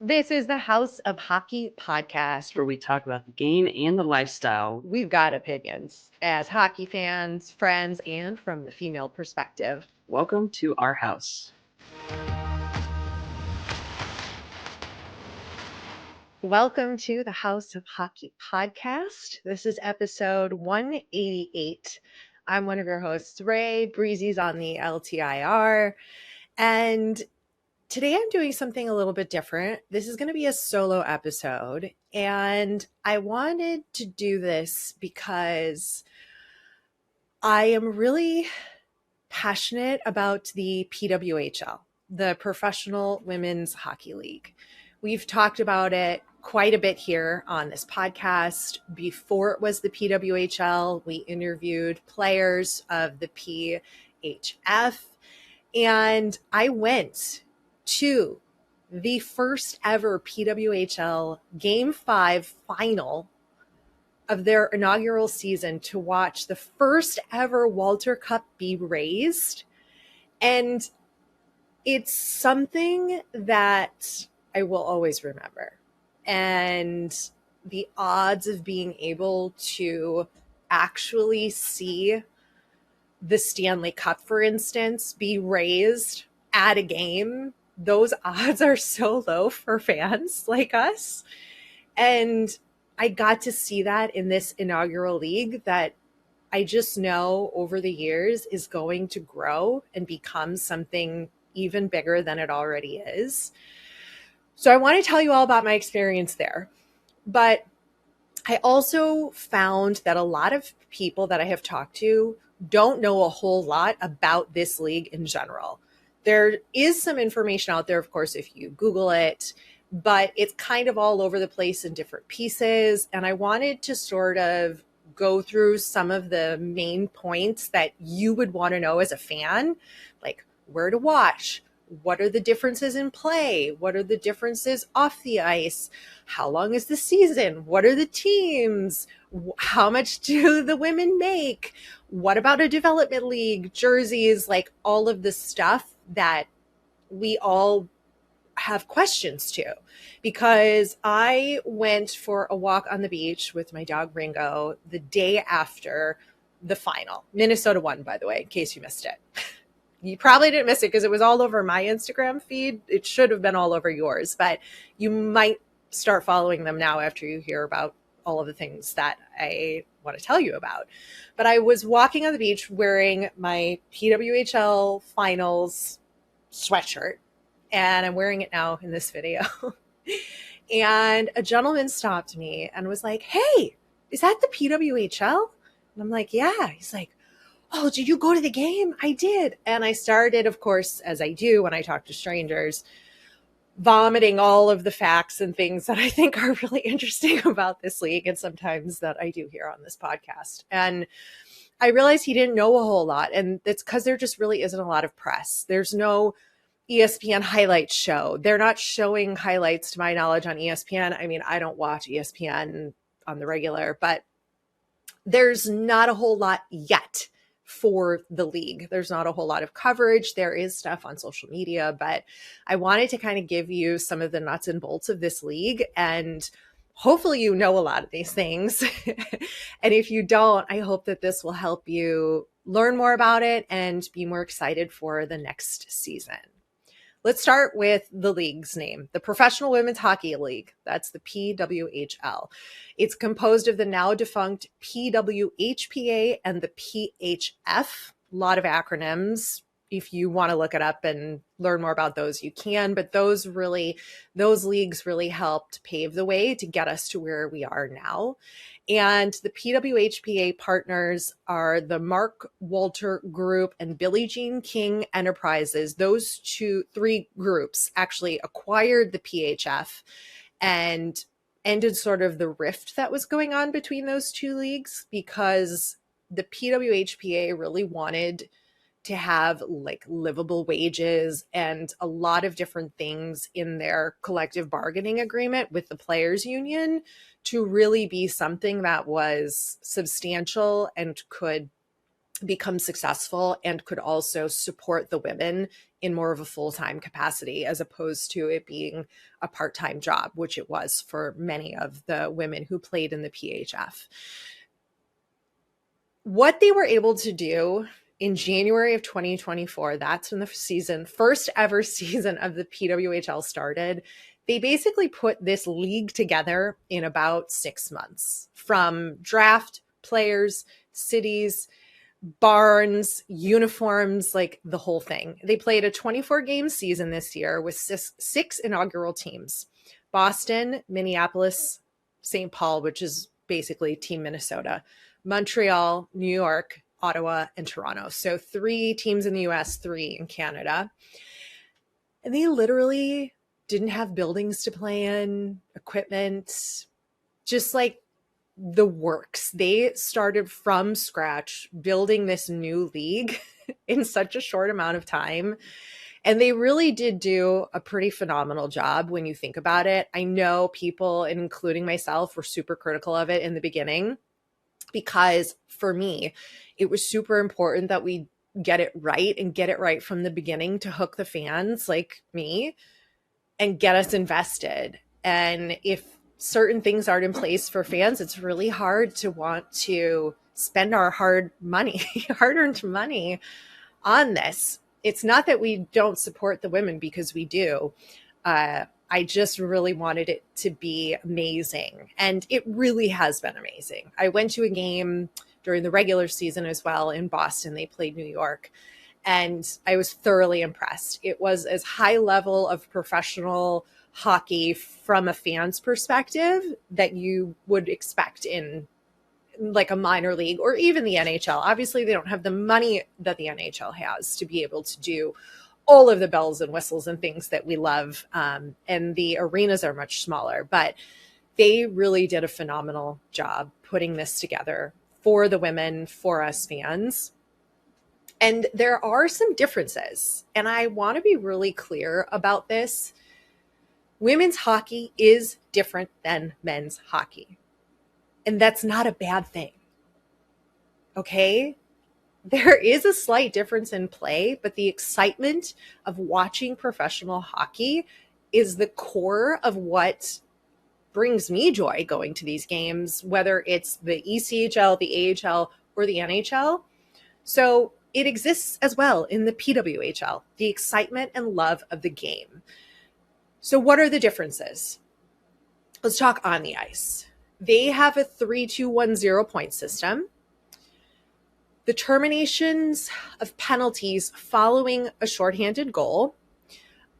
This is the House of Hockey podcast. where we talk about the game and the lifestyle. We've got opinions as hockey fans, friends, and from the female perspective. Welcome to our house. Welcome to the House of Hockey podcast. This is episode 188. I'm one of your hosts, Ray. Breezy's on the LTIR. And today I'm doing something a little bit different. This is going to be a solo episode, and I wanted to do this because I am really passionate about the PWHL, the Professional Women's Hockey League. We've talked about it quite a bit here on this podcast. Before it was the PWHL, we interviewed players of the PHF, and I went to the first ever PWHL Game 5 final of their inaugural season to watch the first ever Walter Cup be raised. And it's something that I will always remember. And the odds of being able to actually see the Stanley Cup, for instance, be raised at a game, those odds are so low for fans like us. And I got to see that in this inaugural league that I just know over the years is going to grow and become something even bigger than it already is. So I want to tell you all about my experience there. But I also found that a lot of people that I have talked to don't know a whole lot about this league in general. There is some information out there, of course, if you Google it, but it's kind of all over the place in different pieces. And I wanted to sort of go through some of the main points that you would want to know as a fan, like where to watch, what are the differences in play, what are the differences off the ice, how long is the season, what are the teams, how much do the women make, what about a development league, jerseys, like all of the stuff that we all have questions to. Because I went for a walk on the beach with my dog Ringo the day after the final. Minnesota won, by the way, in case you missed it. You probably didn't miss it because it was all over my Instagram feed. It should have been all over yours, but you might start following them now after you hear about all of the things that I want to tell you about. But I was walking on the beach wearing my PWHL finals sweatshirt, and I'm wearing it now in this video. And a gentleman stopped me and was like, "Hey, is that the PWHL?" And I'm like, "Yeah." He's like, "Oh, did you go to the game?" I did. And I started, of course, as I do when I talk to strangers, vomiting all of the facts and things that I think are really interesting about this league, and sometimes that I do here on this podcast. And I realized he didn't know a whole lot, and it's because there just really isn't a lot of press. There's no ESPN highlights show. They're not showing highlights, to my knowledge, on ESPN. I mean, I don't watch ESPN on the regular, but there's not a whole lot yet for the league. There's not a whole lot of coverage. There is stuff on social media, but I wanted to kind of give you some of the nuts and bolts of this league, and hopefully you know a lot of these things. And if you don't, I hope that this will help you learn more about it and be more excited for the next season. Let's start with the league's name, the Professional Women's Hockey League. That's the PWHL. It's composed of the now defunct PWHPA and the PHF. A lot of acronyms. If you want to look it up and learn more about those, you can. But those leagues really helped pave the way to get us to where we are now. And the PWHPA partners are the Mark Walter Group and Billie Jean King Enterprises. Those three groups actually acquired the PHF and ended sort of the rift that was going on between those two leagues, because the PWHPA really wanted to have like livable wages and a lot of different things in their collective bargaining agreement with the players union to really be something that was substantial and could become successful and could also support the women in more of a full-time capacity, as opposed to it being a part-time job, which it was for many of the women who played in the PHF. What they were able to do in January of 2024, that's when the first ever season of the PWHL started. They basically put this league together in about 6 months, from draft, players, cities, barns, uniforms, like the whole thing. They played a 24-game season this year with six inaugural teams: Boston, Minneapolis, St. Paul, which is basically Team Minnesota, Montreal, New York, Ottawa, and Toronto. So 3 teams in the US, 3 in Canada. And they literally didn't have buildings to play in, equipment, just like the works. They started from scratch building this new league in such a short amount of time. And they really did do a pretty phenomenal job when you think about it. I know people, including myself, were super critical of it in the beginning, because for me, it was super important that we get it right, and get it right from the beginning to hook the fans like me and get us invested. And if certain things aren't in place for fans, it's really hard to want to spend our hard-earned money on this. It's not that we don't support the women, because we do. I just really wanted it to be amazing. And it really has been amazing. I went to a game during the regular season as well in Boston. They played New York, and I was thoroughly impressed. It was as high level of professional hockey from a fan's perspective that you would expect in like a minor league or even the NHL. Obviously, they don't have the money that the NHL has to be able to do all of the bells and whistles and things that we love. And the arenas are much smaller, but they really did a phenomenal job putting this together for the women, for us fans. And there are some differences, and I want to be really clear about this. Women's hockey is different than men's hockey, and that's not a bad thing. Okay? There is a slight difference in play, but the excitement of watching professional hockey is the core of what brings me joy going to these games, whether it's the ECHL, the AHL, or the NHL. So it exists as well in the PWHL, the excitement and love of the game. So what are the differences? Let's talk on the ice. They have a 3-2-1-0 point system. The terminations of penalties following a shorthanded goal,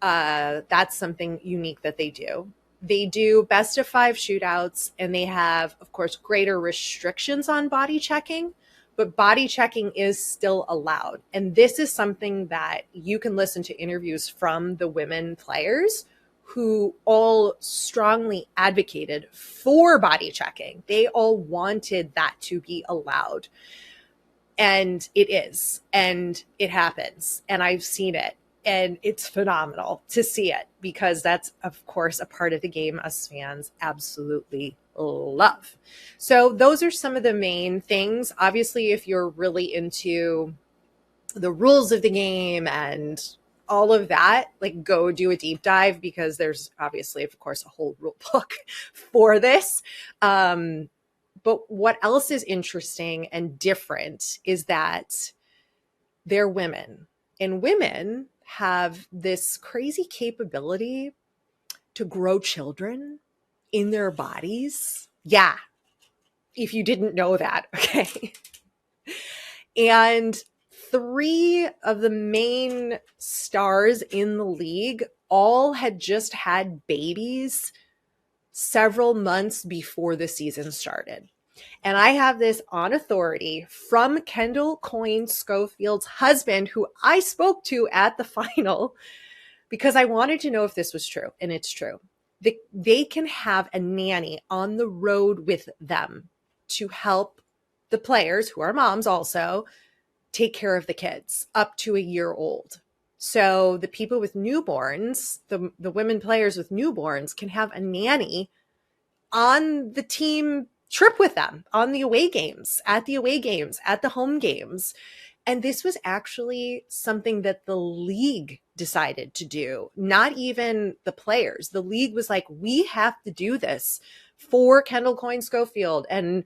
that's something unique that they do. They do best of 5 shootouts, and they have, of course, greater restrictions on body checking, but body checking is still allowed. And this is something that you can listen to interviews from the women players who all strongly advocated for body checking. They all wanted that to be allowed. And it is, and it happens, and I've seen it, and it's phenomenal to see it, because that's, of course, a part of the game us fans absolutely love. So those are some of the main things. Obviously, if you're really into the rules of the game and all of that, like, go do a deep dive, because there's obviously, of course, a whole rule book for this. But what else is interesting and different is that they're women, and women have this crazy capability to grow children in their bodies. Yeah. If you didn't know that. Okay. And 3 of the main stars in the league all had just had babies several months before the season started. And I have this on authority from Kendall Coyne Schofield's husband, who I spoke to at the final, because I wanted to know if this was true. And it's true. They can have a nanny on the road with them to help the players, who are moms also, take care of the kids up to a year old. So the people with newborns, the women players with newborns, can have a nanny on the team trip with them on the away games, at the home games. And this was actually something that the league decided to do, not even the players. The league was like, we have to do this for Kendall Coyne Schofield and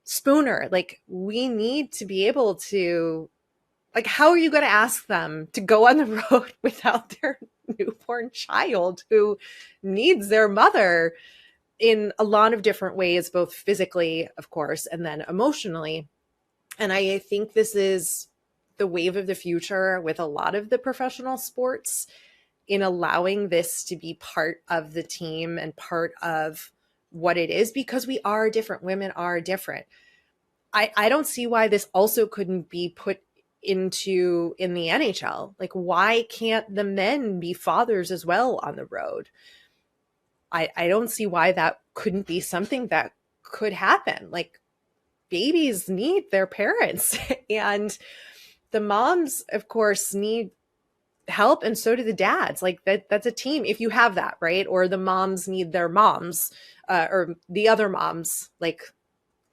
Spooner. Like, we need to be able to, like, how are you going to ask them to go on the road without their newborn child who needs their mother in a lot of different ways, both physically, of course, and then emotionally? And I think this is the wave of the future with a lot of the professional sports, in allowing this to be part of the team and part of what it is, because we are different. Women are different. I don't see why this also couldn't be put in the NHL. Like, why can't the men be fathers as well on the road? I don't see why that couldn't be something that could happen. Like, babies need their parents and the moms, of course, need help, and so do the dads. Like, that's a team if you have that, right? Or the moms need their moms, or the other moms, like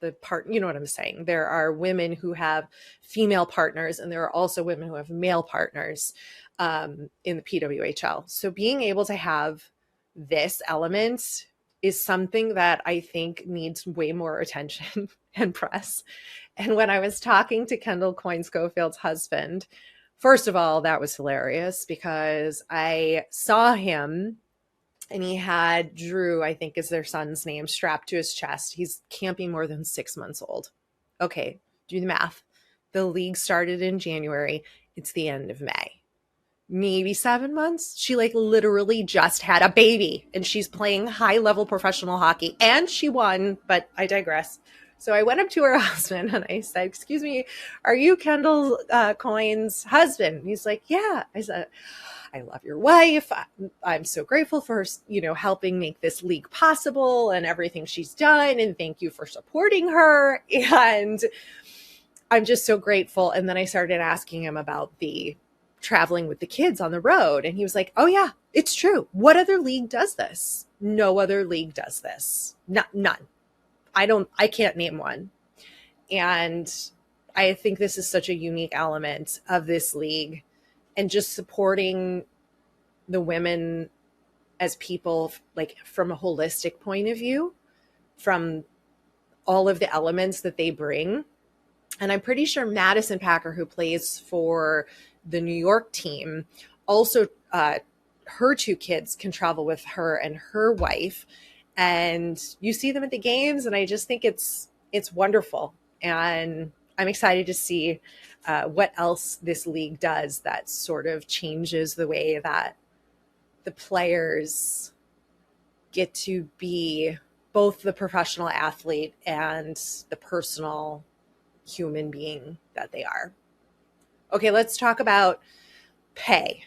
the part, you know what I'm saying? There are women who have female partners, and there are also women who have male partners in the PWHL. So being able to have this element is something that I think needs way more attention and press. And when I was talking to Kendall Coyne Schofield's husband, first of all, that was hilarious because I saw him and he had Drew, I think is their son's name, strapped to his chest. He can't be more than 6 months old. Okay, do the math. The league started in January. It's the end of May. Maybe 7 months. She like literally just had a baby and she's playing high level professional hockey and she won, but I digress. So I went up to her husband and I said, excuse me, are you Kendall Coyne's husband? And he's like, yeah. I said, I love your wife. I'm so grateful for her, helping make this league possible and everything she's done. And thank you for supporting her. And I'm just so grateful. And then I started asking him about the traveling with the kids on the road. And he was like, oh yeah, it's true. What other league does this? No other league does this. None. I can't name one. And I think this is such a unique element of this league and just supporting the women as people, like from a holistic point of view, from all of the elements that they bring. And I'm pretty sure Madison Packer, who plays for the New York team, also her two kids can travel with her and her wife. And you see them at the games, and I just think it's wonderful. And I'm excited to see what else this league does that sort of changes the way that the players get to be both the professional athlete and the personal human being that they are. Okay, let's talk about pay.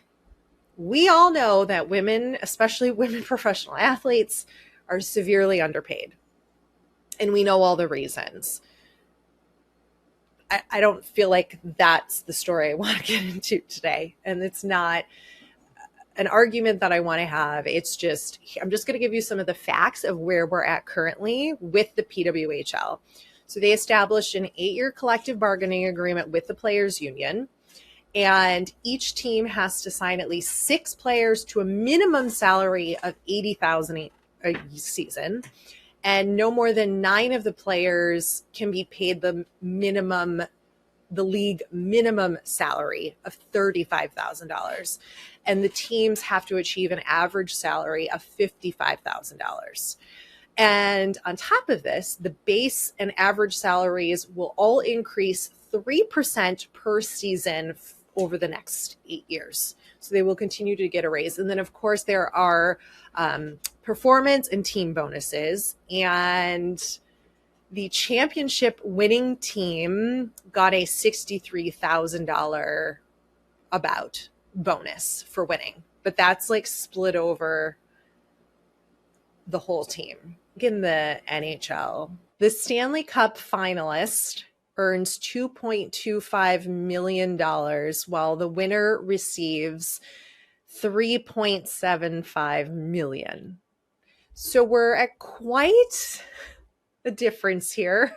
We all know that women, especially women professional athletes, are severely underpaid. And we know all the reasons. I don't feel like that's the story I want to get into today. And it's not an argument that I want to have. It's just, I'm just going to give you some of the facts of where we're at currently with the PWHL. So they established an 8-year collective bargaining agreement with the players union. And each team has to sign at least 6 players to a minimum salary of $80,000 a season. And no more than 9 of the players can be paid the league minimum salary of $35,000. And the teams have to achieve an average salary of $55,000. And on top of this, the base and average salaries will all increase 3% per season over the next 8 years. So they will continue to get a raise. And then, of course, there are performance and team bonuses. And the championship winning team got a $63,000 about bonus for winning. But that's like split over the whole team. In the NHL, the Stanley Cup finalist earns $2.25 million, while the winner receives $3.75 million. So we're at quite a difference here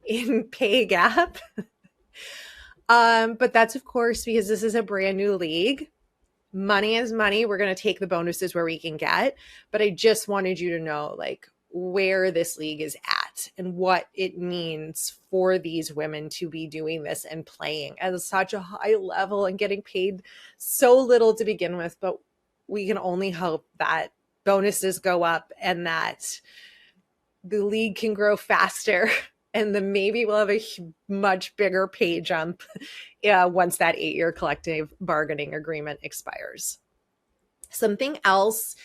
in pay gap. But that's, of course, because this is a brand new league. Money is money. We're going to take the bonuses where we can get. But I just wanted you to know, like, where this league is at and what it means for these women to be doing this and playing at such a high level and getting paid so little to begin with. But we can only hope that bonuses go up and that the league can grow faster and then maybe we'll have a much bigger pay jump once that 8-year collective bargaining agreement expires. Something else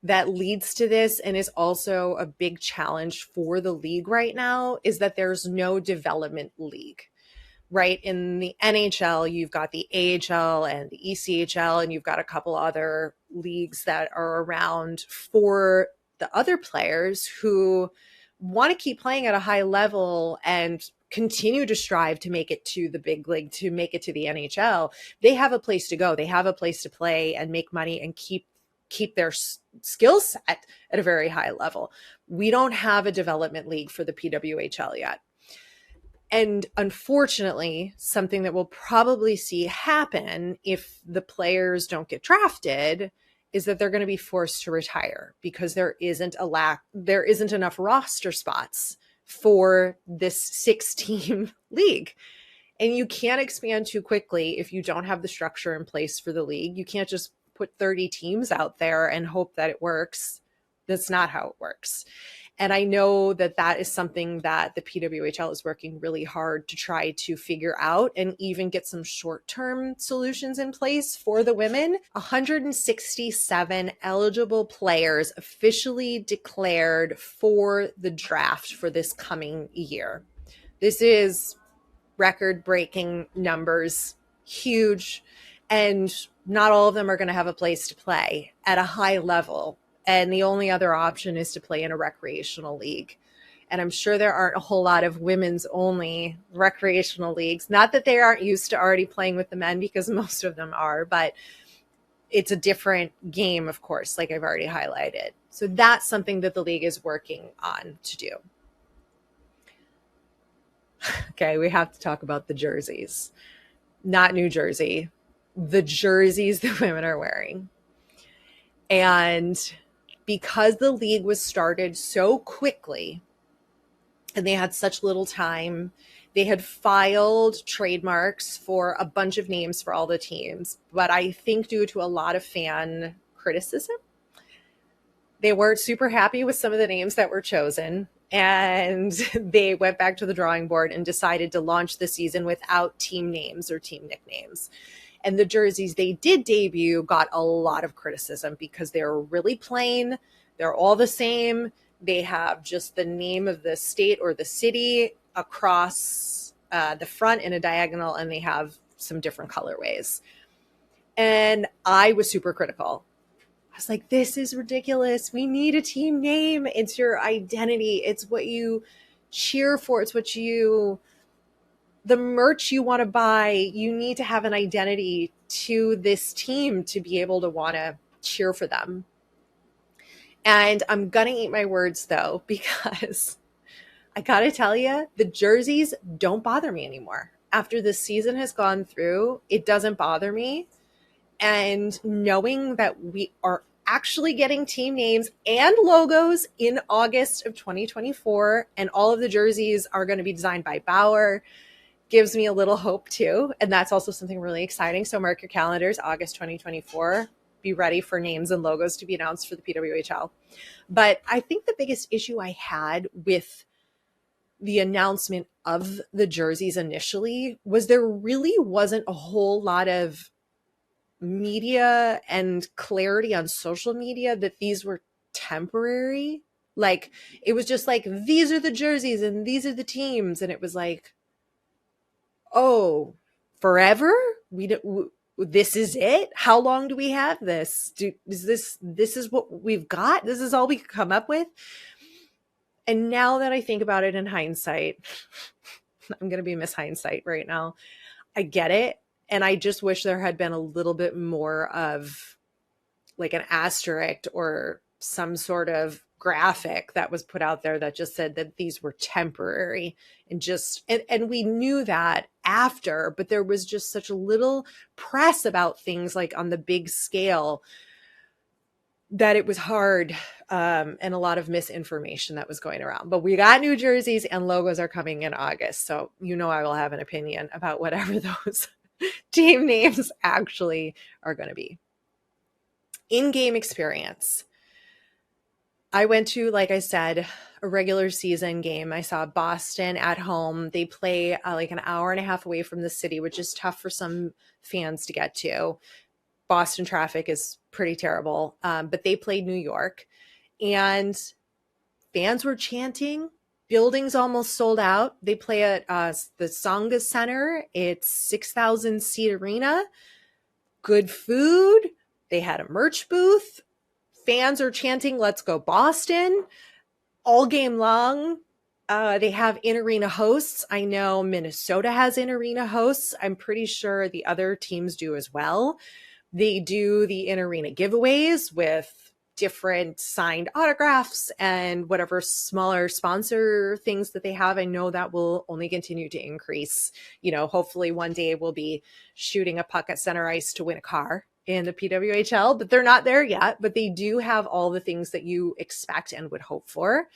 that leads to this and is also a big challenge for the league right now is that there's no development league. Right? In the NHL, you've got the AHL and the ECHL, and you've got a couple other leagues that are around for the other players who want to keep playing at a high level and continue to strive to make it to the big league, to make it to the NHL. They have a place to go. They have a place to play and make money and keep their skill set at a very high level. We don't have a development league for the PWHL yet. And unfortunately, something that we'll probably see happen if the players don't get drafted is that they're going to be forced to retire because there isn't enough roster spots for this 6-team league. And you can't expand too quickly if you don't have the structure in place for the league. You can't just put 30 teams out there and hope that it works. That's not how it works. And I know that that is something that the PWHL is working really hard to try to figure out and even get some short-term solutions in place for the women. 167 eligible players officially declared for the draft for this coming year. This is record-breaking numbers, huge, and not all of them are going to have a place to play at a high level. And the only other option is to play in a recreational league. And I'm sure there aren't a whole lot of women's only recreational leagues. Not that they aren't used to already playing with the men, because most of them are, but it's a different game, of course, like I've already highlighted. So that's something that the league is working on to do. Okay, we have to talk about the jerseys. Not New Jersey, the jerseys the women are wearing. And because the league was started so quickly and they had such little time, they had filed trademarks for a bunch of names for all the teams. But I think due to a lot of fan criticism, they weren't super happy with some of the names that were chosen. And they went back to the drawing board and decided to launch the season without team names or team nicknames. And the jerseys they did debut got a lot of criticism because they're really plain. They're all the same. They have just the name of the state or the city across the front in a diagonal, and they have some different colorways. And I was super critical. I was like, this is ridiculous. We need a team name. It's your identity. It's what you cheer for. It's what the merch you want to buy. You need to have an identity to this team to be able to want to cheer for them. And I'm going to eat my words, though, because I got to tell you, the jerseys don't bother me anymore. After the season has gone through, it doesn't bother me. And knowing that we are actually getting team names and logos in August of 2024, and all of the jerseys are going to be designed by Bauer, gives me a little hope too. And that's also something really exciting. So mark your calendars, August 2024. Be ready for names and logos to be announced for the PWHL. But I think the biggest issue I had with the announcement of the jerseys initially was there really wasn't a whole lot of media and clarity on social media that these were temporary. Like, it was just like, these are the jerseys and these are the teams. And it was like, oh, forever? This is it? How long do we have this? This is what we've got? This is all we could come up with? And now that I think about it in hindsight, I'm going to be Miss Hindsight right now. I get it. And I just wish there had been a little bit more of like an asterisk or some sort of graphic that was put out there that just said that these were temporary, and we knew that after, but there was just such a little press about things like on the big scale that it was hard, and a lot of misinformation that was going around. But we got new jerseys and logos are coming in August, so I will have an opinion about whatever those team names actually are going to be. In-game experience. I went to, like I said, a regular season game. I saw Boston at home. They play like an hour and a half away from the city, which is tough for some fans to get to. Boston traffic is pretty terrible, but they played New York, and fans were chanting. Buildings almost sold out. They play at the Tsonga Center. It's 6,000 seat arena. Good food. They had a merch booth. Fans are chanting, "Let's go Boston," all game long. They have in-arena hosts. I know Minnesota has in-arena hosts. I'm pretty sure the other teams do as well. They do the in-arena giveaways with different signed autographs and whatever smaller sponsor things that they have. I know that will only continue to increase. Hopefully one day we'll be shooting a puck at center ice to win a car in the PWHL, but they're not there yet. But they do have all the things that you expect and would hope for.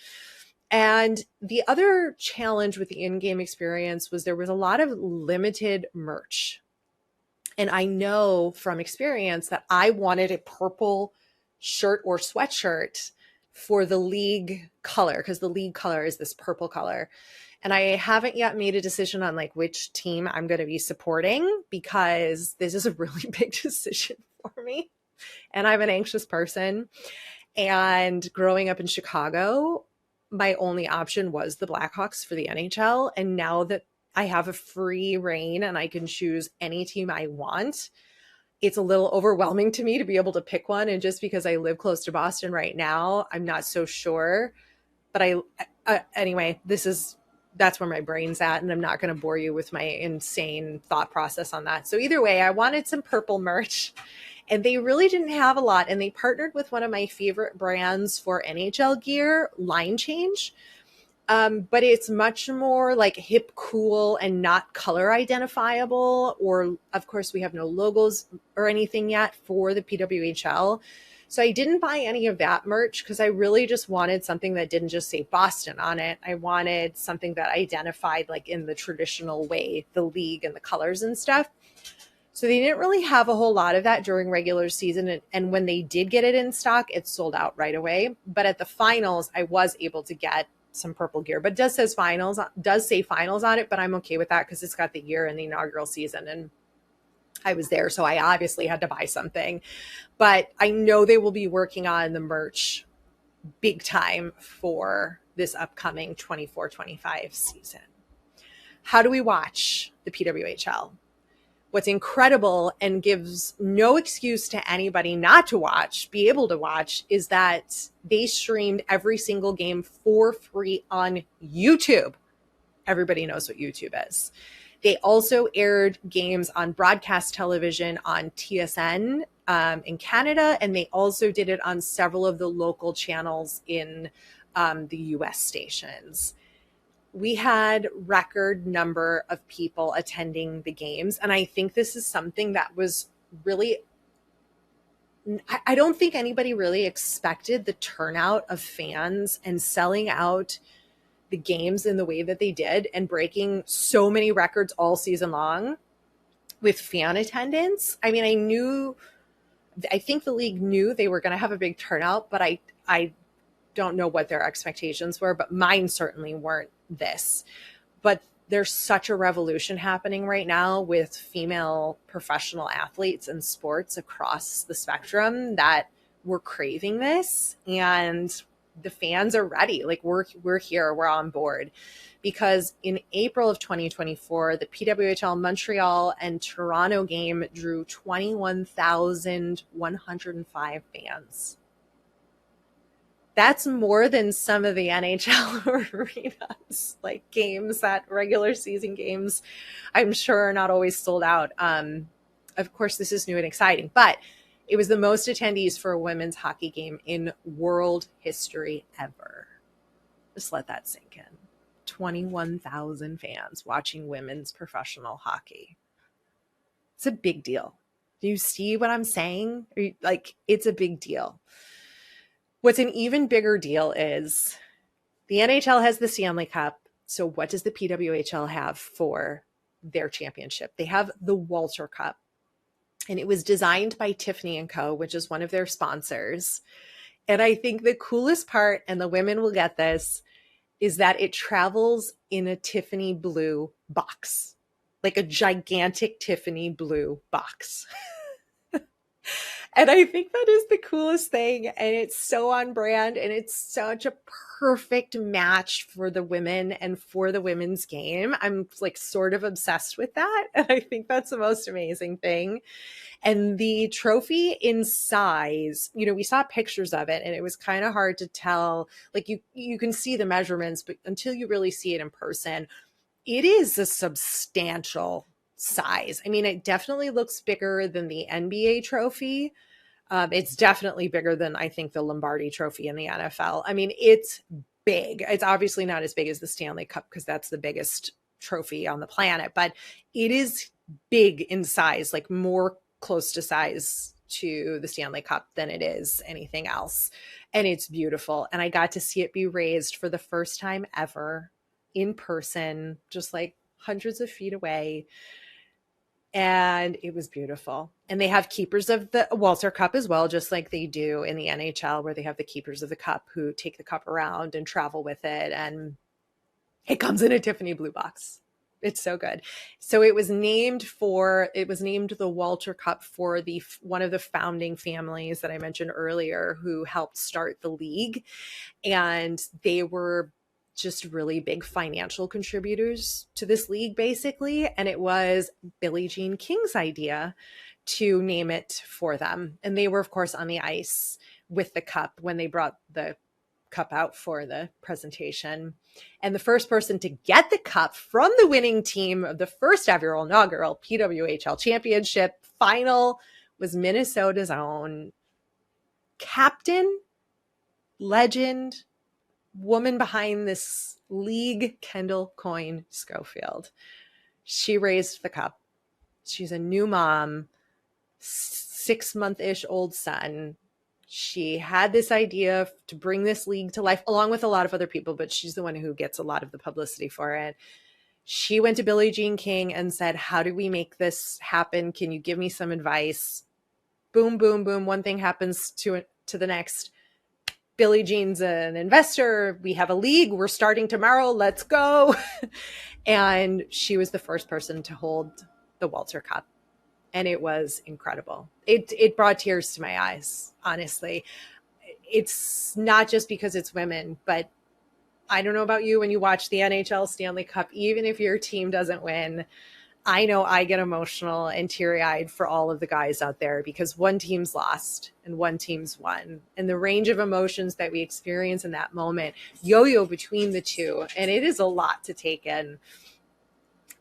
And the other challenge with the in-game experience was there was a lot of limited merch. And I know from experience that I wanted a purple shirt or sweatshirt for the league color, because the league color is this purple color. And I haven't yet made a decision on like which team I'm going to be supporting, because this is a really big decision for me. And I'm an anxious person. And growing up in Chicago, my only option was the Blackhawks for the NHL. And now that I have a free reign and I can choose any team I want, it's a little overwhelming to me to be able to pick one. And just because I live close to Boston right now, I'm not so sure. But anyway, that's where my brain's at. And I'm not going to bore you with my insane thought process on that. So either way, I wanted some purple merch, and they really didn't have a lot. And they partnered with one of my favorite brands for NHL gear, Line Change. But it's much more like hip, cool, and not color identifiable. Or, of course, we have no logos or anything yet for the PWHL. So I didn't buy any of that merch because I really just wanted something that didn't just say Boston on it. I wanted something that identified, like in the traditional way, the league and the colors and stuff. So they didn't really have a whole lot of that during regular season. And when they did get it in stock, it sold out right away. But at the finals, I was able to get some purple gear, but does say finals on it, but I'm okay with that because it's got the year and the inaugural season, and I was there, so I obviously had to buy something. But I know they will be working on the merch big time for this upcoming 24-25 season. How do we watch the PWHL? What's incredible and gives no excuse to anybody not to be able to watch, is that they streamed every single game for free on YouTube. Everybody knows what YouTube is. They also aired games on broadcast television on TSN in Canada, and they also did it on several of the local channels in the US stations. We had record number of people attending the games. And I think this is something that was really, I don't think anybody really expected the turnout of fans and selling out the games in the way that they did and breaking so many records all season long with fan attendance. I mean, I think the league knew they were going to have a big turnout, but I don't know what their expectations were, but mine certainly weren't this. But there's such a revolution happening right now with female professional athletes and sports across the spectrum that we're craving this, and the fans are ready. Like we're here, we're on board, because in April of 2024, the PWHL Montreal and Toronto game drew 21,105 fans. That's more than some of the NHL arenas, like games, that regular season games, I'm sure are not always sold out. Of course, this is new and exciting, but It was the most attendees for a women's hockey game in world history ever. Just let that sink in. 21,000 fans watching women's professional hockey. It's a big deal. Do you see what I'm saying? Like, it's a big deal. What's an even bigger deal is the NHL has the Stanley Cup. So what does the PWHL have for their championship? They have the Walter Cup. And it was designed by Tiffany & Co., which is one of their sponsors. And I think the coolest part, and the women will get this, is that it travels in a Tiffany blue box, like a gigantic Tiffany blue box. And I think that is the coolest thing. And it's so on brand, and it's such a perfect match for the women and for the women's game. I'm like sort of obsessed with that. And I think that's the most amazing thing. And the trophy in size, you know, we saw pictures of it and it was kind of hard to tell. Like you can see the measurements, but until you really see it in person, it is a substantial size. I mean, it definitely looks bigger than the NBA trophy. It's definitely bigger than, I think, the Lombardi trophy in the NFL. I mean, it's big. It's obviously not as big as the Stanley Cup because that's the biggest trophy on the planet, but it is big in size, like more close to size to the Stanley Cup than it is anything else. And it's beautiful. And I got to see it be raised for the first time ever in person, just like hundreds of feet away. And it was beautiful. And they have keepers of the Walter Cup as well, just like they do in the NHL, where they have the keepers of the cup who take the cup around and travel with it. And it comes in a Tiffany blue box. It's so good. So it was named the Walter Cup for one of the founding families that I mentioned earlier who helped start the league. And they were just really big financial contributors to this league, basically. And it was Billie Jean King's idea to name it for them. And they were, of course, on the ice with the cup when they brought the cup out for the presentation. And the first person to get the cup from the winning team of the first ever inaugural PWHL championship final was Minnesota's own captain, legend, woman behind this league, Kendall Coyne Schofield. She raised the cup. She's a new mom, 6-month-ish old son. She had this idea to bring this league to life along with a lot of other people, but she's the one who gets a lot of the publicity for it. She went to Billie Jean King and said, how do we make this happen? Can you give me some advice? Boom, boom, boom. One thing happens to the next. Billie Jean's an investor. We have a league. We're starting tomorrow. Let's go. And she was the first person to hold the Walter Cup. And it was incredible. It brought tears to my eyes, honestly. It's not just because it's women, but I don't know about you when you watch the NHL Stanley Cup, even if your team doesn't win, I know I get emotional and teary-eyed for all of the guys out there because one team's lost and one team's won. And the range of emotions that we experience in that moment yo-yo between the two. And it is a lot to take in.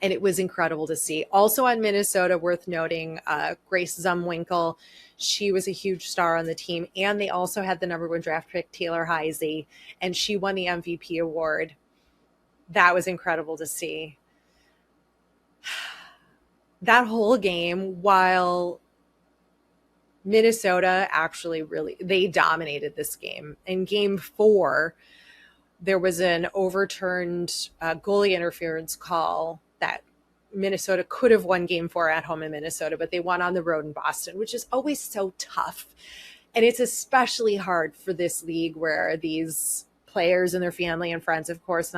And it was incredible to see. Also on Minnesota, worth noting, Grace Zumwinkle. She was a huge star on the team. And they also had the #1 draft pick, Taylor Heisey. And she won the MVP award. That was incredible to see. That whole game, while Minnesota actually they dominated this game. In game 4, there was an overturned goalie interference call that Minnesota could have won game 4 at home in Minnesota, but they won on the road in Boston, which is always so tough. And it's especially hard for this league where these players and their family and friends, of course,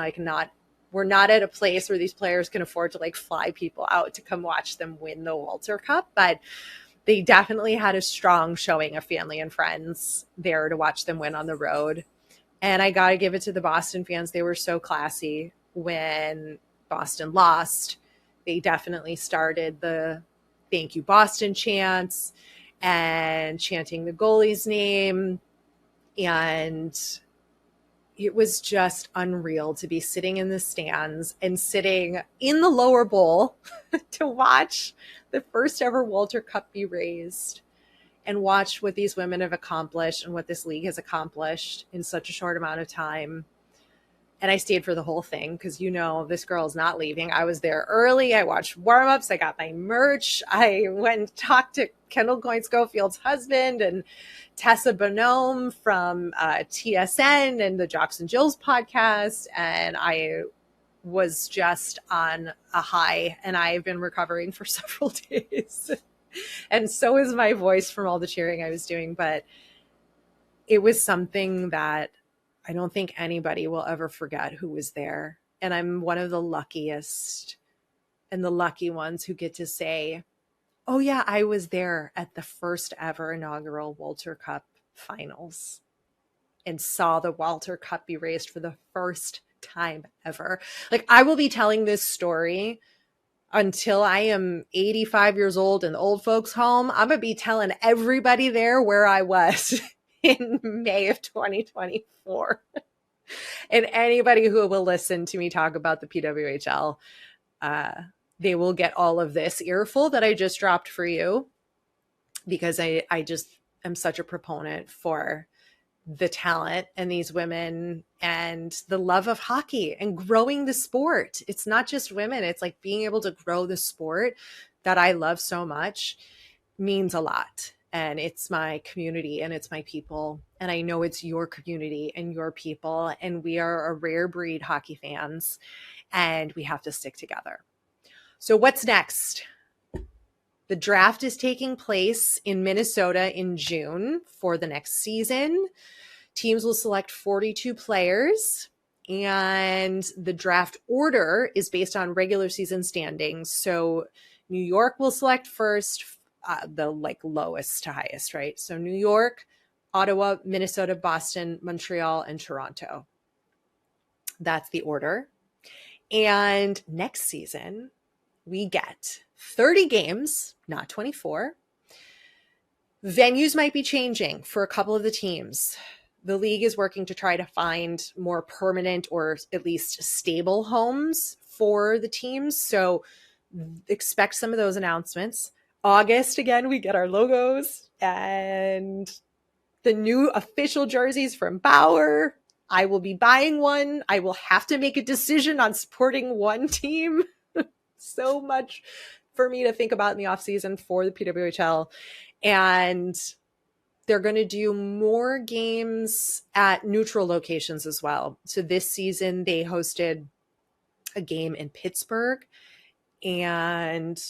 we're not at a place where these players can afford to like fly people out to come watch them win the Walter Cup, but they definitely had a strong showing of family and friends there to watch them win on the road. And I got to give it to the Boston fans. They were so classy when Boston lost. They definitely started the thank you Boston chants and chanting the goalie's name. And it was just unreal to be sitting in the stands and sitting in the lower bowl to watch the first ever Walter Cup be raised. and watch what these women have accomplished and what this league has accomplished in such a short amount of time. And I stayed for the whole thing because, this girl's not leaving. I was there early. I watched warm-ups. I got my merch. I went and talked to Kendall Coyne-Schofield's husband and Tessa Bonhomme from TSN and the Jocks and Jills podcast. And I was just on a high, and I've been recovering for several days. And so is my voice from all the cheering I was doing. But it was something that I don't think anybody will ever forget who was there. And I'm one of the luckiest and the lucky ones who get to say, oh yeah, I was there at the first ever inaugural Walter Cup finals and saw the Walter Cup be raised for the first time ever. Like, I will be telling this story until I am 85 years old in the old folks home. I'm going to be telling everybody there where I was in May of 2024. And anybody who will listen to me talk about the PWHL, they will get all of this earful that I just dropped for you, because I just am such a proponent for the talent and these women and the love of hockey and growing the sport. It's not just women. It's like being able to grow the sport that I love so much means a lot. And it's my community and it's my people. And I know it's your community and your people. And we are a rare breed hockey fans, and we have to stick together. So what's next? The draft is taking place in Minnesota in June for the next season. Teams will select 42 players, and the draft order is based on regular season standings. So New York will select first, the lowest to highest, right? So New York, Ottawa, Minnesota, Boston, Montreal, and Toronto. That's the order. And next season, we get 30 games, not 24. Venues might be changing for a couple of the teams. The league is working to try to find more permanent or at least stable homes for the teams. So expect some of those announcements. August, again, we get our logos and the new official jerseys from Bauer. I will be buying one. I will have to make a decision on supporting one team. So much for me to think about in the offseason for the PWHL. And they're going to do more games at neutral locations as well. So this season they hosted a game in Pittsburgh and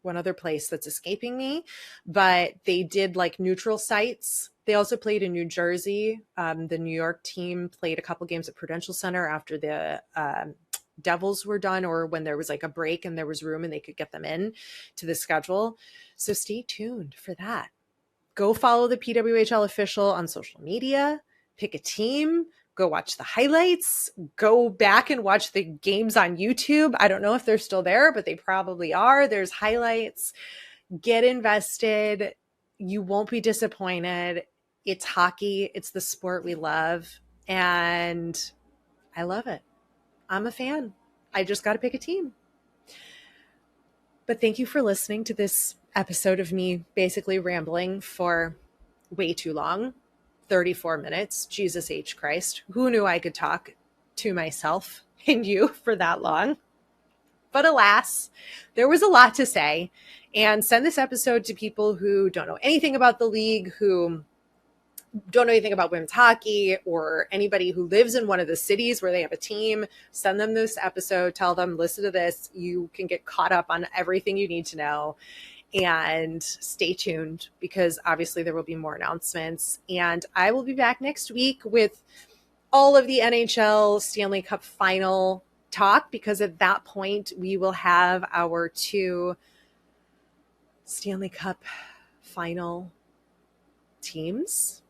one other place that's escaping me, but they did neutral sites. They also played in New Jersey. The New York team played a couple games at Prudential Center after the Devils were done, or when there was a break and there was room and they could get them in to the schedule. So stay tuned for that. Go follow the PWHL official on social media, pick a team, go watch the highlights, go back and watch the games on YouTube. I don't know if they're still there, but they probably are. There's highlights. Get invested. You won't be disappointed. It's hockey. It's the sport we love. And I love it. I'm a fan. I just got to pick a team. But thank you for listening to this episode of me basically rambling for way too long. 34 minutes. Jesus H. Christ. Who knew I could talk to myself and you for that long? But alas, there was a lot to say. And send this episode to people who don't know anything about the league, who don't know anything about women's hockey, or anybody who lives in one of the cities where they have a team. Send them this episode. Tell them, listen to this. You can get caught up on everything you need to know. And stay tuned, because obviously there will be more announcements. And I will be back next week with all of the NHL Stanley Cup final talk, because at that point we will have our 2 Stanley Cup final teams.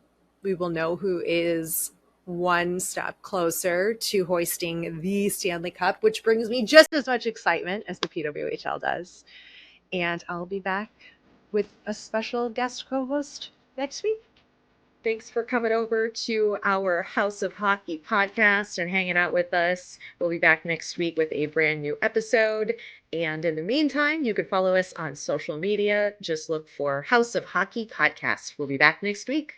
We will know who is one step closer to hoisting the Stanley Cup, which brings me just as much excitement as the PWHL does. And I'll be back with a special guest co-host next week. Thanks for coming over to our House of Hockey podcast and hanging out with us. We'll be back next week with a brand new episode. And in the meantime, you can follow us on social media. Just look for House of Hockey podcast. We'll be back next week.